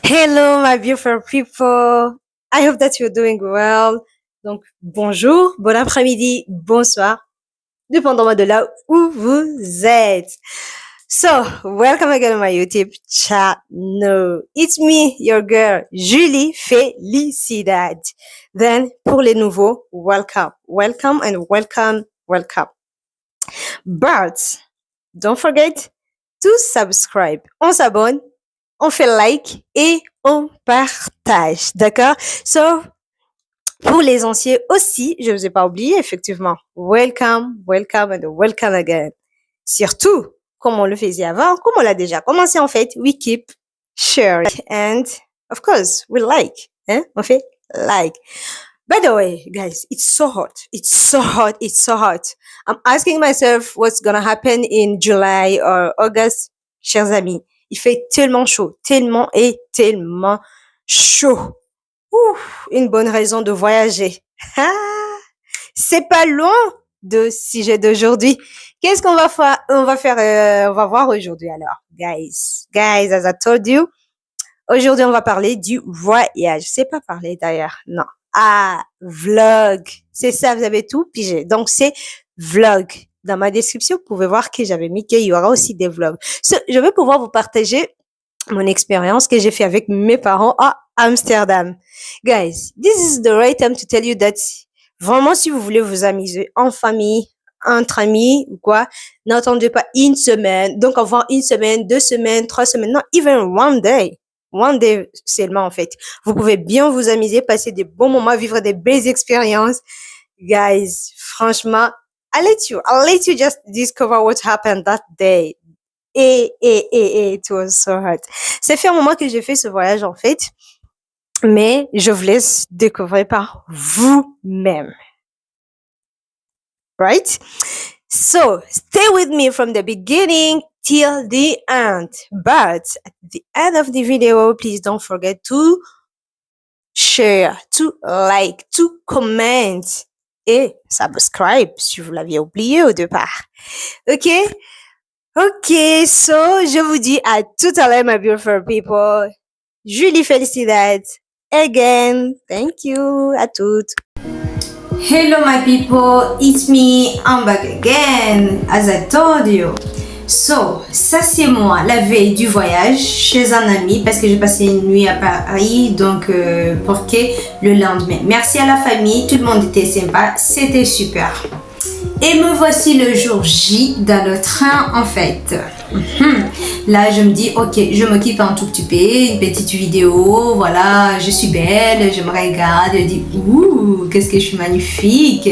Hello, my beautiful people. I hope that you're doing well. Donc, bonjour, bon après-midi, bonsoir, dépendamment de là où vous êtes. So, welcome again to my YouTube channel. It's me, your girl, Julie Felicidad. Then, pour les nouveaux, welcome, welcome and welcome, welcome. But, don't forget to subscribe. On s'abonne, on fait like et on partage. D'accord? So, pour les anciens aussi, je ne vous ai pas oublié, effectivement. Welcome, welcome and welcome again. Surtout, comme on le faisait avant, comme on l'a déjà commencé en fait, we keep sharing and of course, we like. Hein? On fait like. By the way, guys, it's so hot. It's so hot. It's so hot. I'm asking myself what's gonna happen in July or August. Chers amis, il fait tellement chaud, tellement et tellement chaud. Ouf, une bonne raison de voyager. Ah, c'est pas loin de sujet d'aujourd'hui. Qu'est-ce qu'on va faire? On va voir aujourd'hui alors, guys. Guys, as I told you, aujourd'hui on va parler du voyage. C'est pas parler d'ailleurs, non. Ah, vlog. C'est ça, vous avez tout pigé. Donc c'est vlog. Dans ma description, vous pouvez voir que j'avais mis qu'il y aura aussi des vlogs. Je vais pouvoir vous partager mon expérience que j'ai fait avec mes parents à Amsterdam. Guys, this is the right time to tell you that vraiment, si vous voulez vous amuser en famille, entre amis ou quoi, n'attendez pas une semaine. Donc, avoir une semaine, 2 semaines, 3 semaines, non, even one day. One day seulement, en fait. Vous pouvez bien vous amuser, passer des bons moments, vivre des belles expériences. Guys, franchement, I'll let you just discover what happened that day. It was so hot. C'est fait un moment que j'ai fait ce voyage, en fait. Mais je vous laisse découvrir par vous-même. Right? So, stay with me from the beginning till the end. But at the end of the video, please don't forget to share, to like, to comment et subscribe si vous l'aviez oublié au départ. OK? OK, so je vous dis à tout à l'heure, my beautiful people. Julie Felicidad. Again, thank you à toutes. Hello my people, it's me, I'm back again, as I told you. So, ça c'est moi, la veille du voyage, chez un ami, parce que j'ai passé une nuit à Paris, donc pour que le lendemain. Merci à la famille, tout le monde était sympa, c'était super. Et me voici le jour J dans le train en fait. Là je me dis ok, je m'occupe un tout petit peu, une petite vidéo, voilà, je suis belle, je me regarde, je dis ouh, qu'est-ce que je suis magnifique.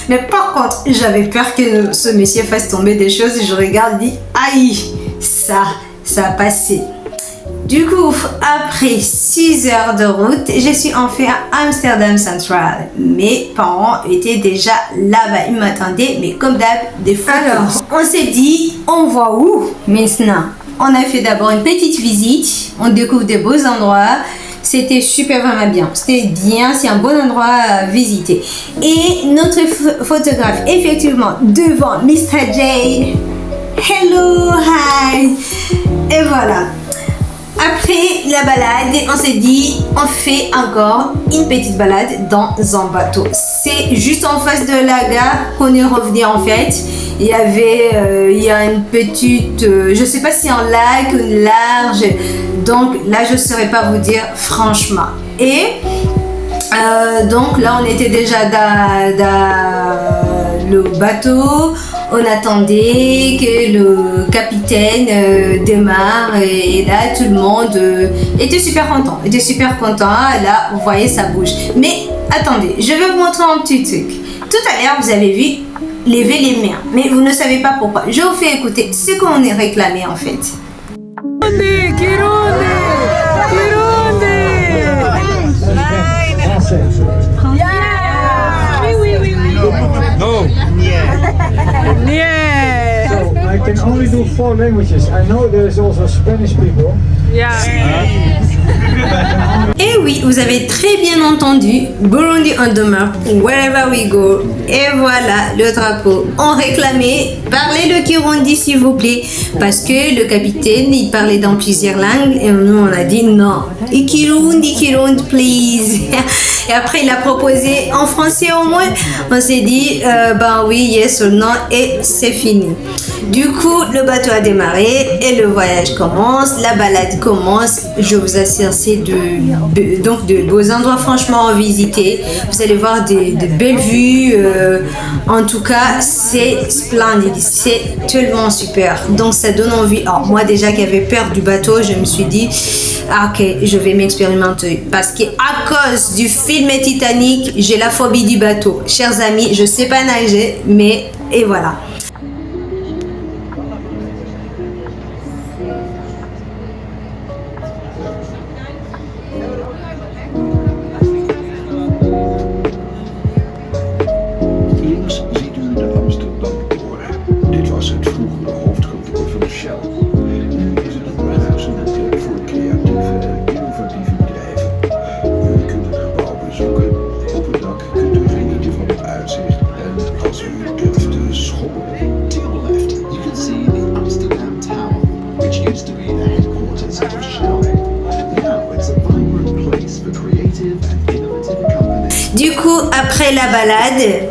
Mais par contre, j'avais peur que ce monsieur fasse tomber des choses et je regarde et dis aïe, ça a passé. Du coup, après 6 heures de route, je suis enfin à Amsterdam Central. Mes parents étaient déjà là-bas, ils m'attendaient, mais comme d'hab, des photos. Alors, on s'est dit, on va où maintenant? On a fait d'abord une petite visite, on découvre des beaux endroits. C'était super vraiment bien, c'était bien, c'est un bon endroit à visiter. Et notre photographe, effectivement, devant Mr. J. Hello, hi. Et voilà. Après la balade, on s'est dit, on fait encore une petite balade dans un bateau. C'est juste en face de la gare qu'on est revenu en fait. Il y a une petite, je sais pas si c'est un lac, une large. Donc là, je saurais pas vous dire franchement. Et donc là, on était déjà dans le bateau. On attendait que le capitaine démarre et là tout le monde était super content. Là vous voyez ça bouge. Mais attendez, je vais vous montrer un petit truc. Tout à l'heure vous avez vu lever les mains, mais vous ne savez pas pourquoi. Je vous fais écouter ce qu'on est réclamé en fait. No. Yeah. So I can only do 4 languages. I know there's also Spanish people. Yeah. Et oui, vous avez très bien entendu, Burundi on the map, wherever we go. Et voilà le drapeau. On réclamait, parlez le Kirundi s'il vous plaît, parce que le capitaine, il parlait dans plusieurs langues et nous on a dit non. Kirundi, Kirundi, please. Et après il a proposé en français au moins. On s'est dit, ben oui, yes ou non, et c'est fini. Du coup, le bateau a démarré et le voyage commence, la balade commence. Je vous assure, c'est de beaux endroits franchement à visiter. Vous allez voir de belles vues. En tout cas, c'est splendide, c'est tellement super. Donc ça donne envie. Alors moi déjà qui avais peur du bateau, je me suis dit, ah, ok, je vais m'expérimenter. Parce qu'à cause du film Titanic, j'ai la phobie du bateau. Chers amis, je sais pas nager, mais et voilà. Du coup, après la balade,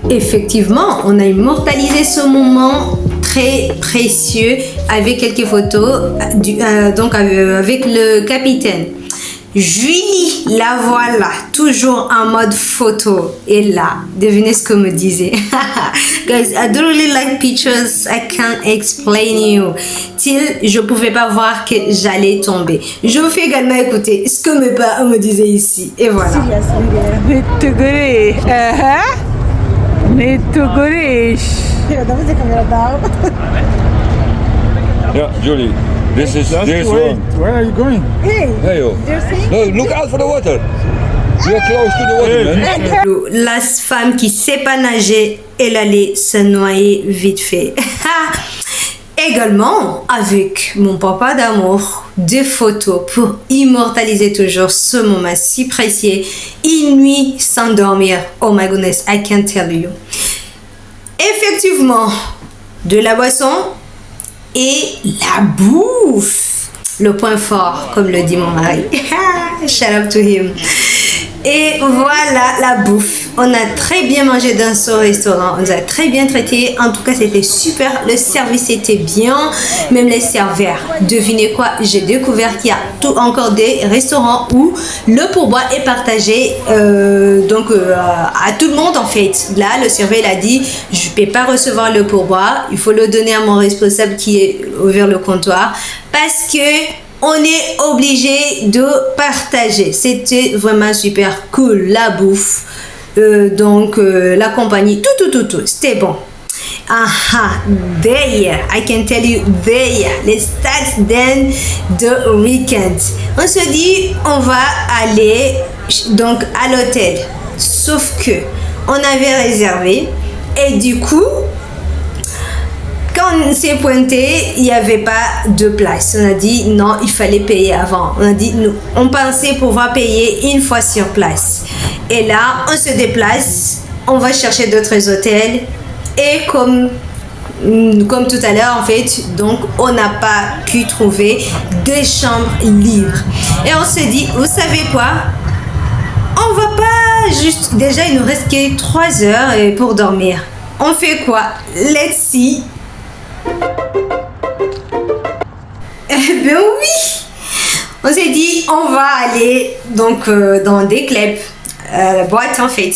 effectivement, on a immortalisé ce moment très précieux avec quelques photos, avec le capitaine. Julie, la voilà, toujours en mode photo. Et là, devinez ce que me disait. Guys, I don't really like pictures, I can't explain you. Till je pouvais pas voir que j'allais tomber. Je vous fais également écouter ce que mes parents me disaient ici. Et voilà. Yeah, Julie. This is this one. Where are you going? Hey, yo. No, look out for the water. We are close to the water, man. La femme qui sait pas nager, elle allait se noyer vite fait. Également, avec mon papa d'amour, des photos pour immortaliser toujours ce moment si précieux. Une nuit sans dormir. Oh my goodness, I can't tell you. Effectivement, de la boisson et la bouffe. Le point fort, comme le dit mon mari. Shout out to him. Et voilà la bouffe. On a très bien mangé dans ce restaurant. On nous a très bien traité. En tout cas, c'était super. Le service était bien. Même les serveurs. Devinez quoi? J'ai découvert qu'il y a encore des restaurants où le pourboire est partagé à tout le monde en fait. Là, le serveur il a dit, je ne peux pas recevoir le pourboire. Il faut le donner à mon responsable qui est ouvert le comptoir. Parce que on est obligé de partager. C'était vraiment super cool. La bouffe, la compagnie, tout. C'était bon. There, I can tell you, there. Let's start then the weekend. On se dit, on va aller donc à l'hôtel. Sauf que on avait réservé et du coup, quand on s'est pointé, il n'y avait pas de place. On a dit non, il fallait payer avant. On a dit nous, on pensait pouvoir payer une fois sur place. Et là, on se déplace, on va chercher d'autres hôtels. Et comme tout à l'heure en fait, donc on n'a pas pu trouver des chambres libres. Et on s'est dit, vous savez quoi? On va pas juste... Déjà, il nous reste que 3 heures pour dormir. On fait quoi? Let's see. Eh bien oui, on s'est dit on va aller donc dans des clubs, boîtes en fait.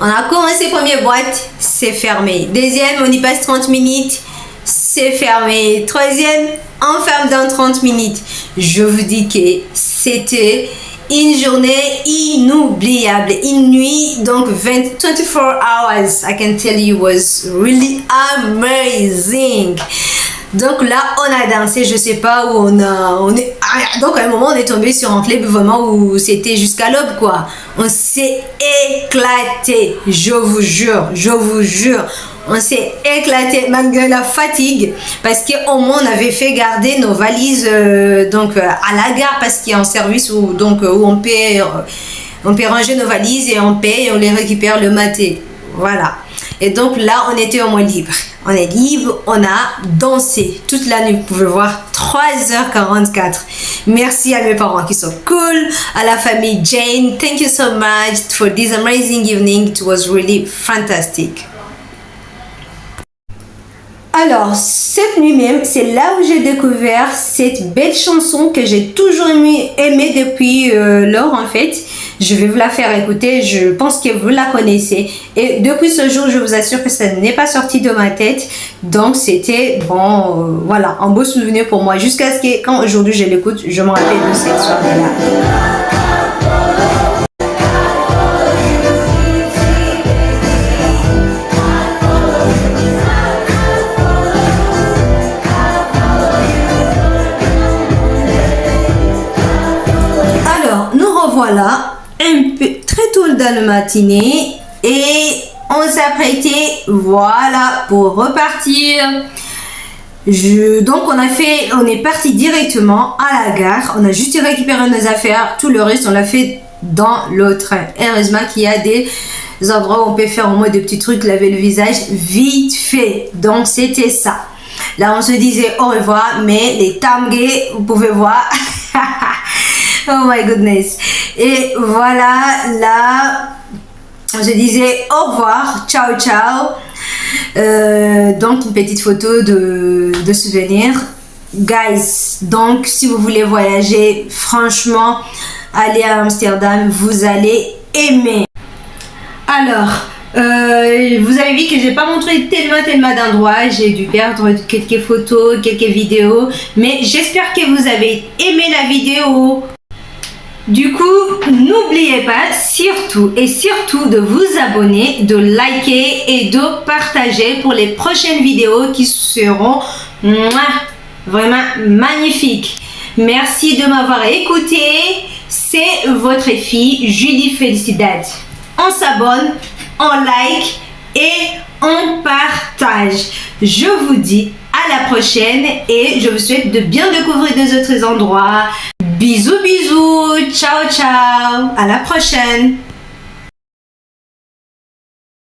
On a commencé première boîte, c'est fermé. Deuxième, on y passe 30 minutes, c'est fermé. Troisième, on ferme dans 30 minutes. Je vous dis que c'était une journée inoubliable, une nuit donc 24 hours. I can tell you was really amazing. Donc là, on a dansé, je sais pas où donc à un moment, on est tombé sur un club vraiment où c'était jusqu'à l'aube, quoi. On s'est éclaté, je vous jure. On s'est éclaté malgré la fatigue parce qu'au moins on avait fait garder nos valises donc à la gare parce qu'il y a un service où on peut ranger nos valises et on paye et on les récupère le matin. Voilà. Et donc là, on était au moins libre. On est libre, on a dansé toute la nuit. Vous pouvez voir 3h44. Merci à mes parents qui sont cool, à la famille Jane. Thank you so much for this amazing evening. It was really fantastic. Alors, cette nuit même, c'est là où j'ai découvert cette belle chanson que j'ai toujours aimée depuis lors en fait. Je vais vous la faire écouter, je pense que vous la connaissez. Et depuis ce jour, je vous assure que ça n'est pas sorti de ma tête. Donc, c'était, bon, voilà, un beau souvenir pour moi. Jusqu'à ce que, quand aujourd'hui je l'écoute, je me rappelle de cette soirée-là. Voilà, un peu très tôt dans la matinée et on s'apprêtait, voilà, pour repartir. Donc on est parti directement à la gare. On a juste récupéré nos affaires. Tout le reste, on l'a fait dans le train. Heureusement qu'il y a des endroits où on peut faire au moins des petits trucs, laver le visage vite fait. Donc c'était ça. Là, on se disait au revoir, mais les tamgués, vous pouvez voir. Oh my goodness. Et voilà, là, on se disait au revoir, ciao, ciao. Donc, une petite photo de souvenir. Guys, donc, si vous voulez voyager, franchement, allez à Amsterdam, vous allez aimer. Alors, vous avez vu que j'ai pas montré tellement d'endroits, j'ai dû perdre quelques photos, quelques vidéos, mais j'espère que vous avez aimé la vidéo. Du coup, n'oubliez pas surtout de vous abonner, de liker et de partager pour les prochaines vidéos qui seront vraiment magnifiques. Merci de m'avoir écouté. C'est votre fille Julie Felicidad. On s'abonne, on like et on partage. Je vous dis à la prochaine et je vous souhaite de bien découvrir des autres endroits. Bisous, bisous, ciao, ciao, à la prochaine.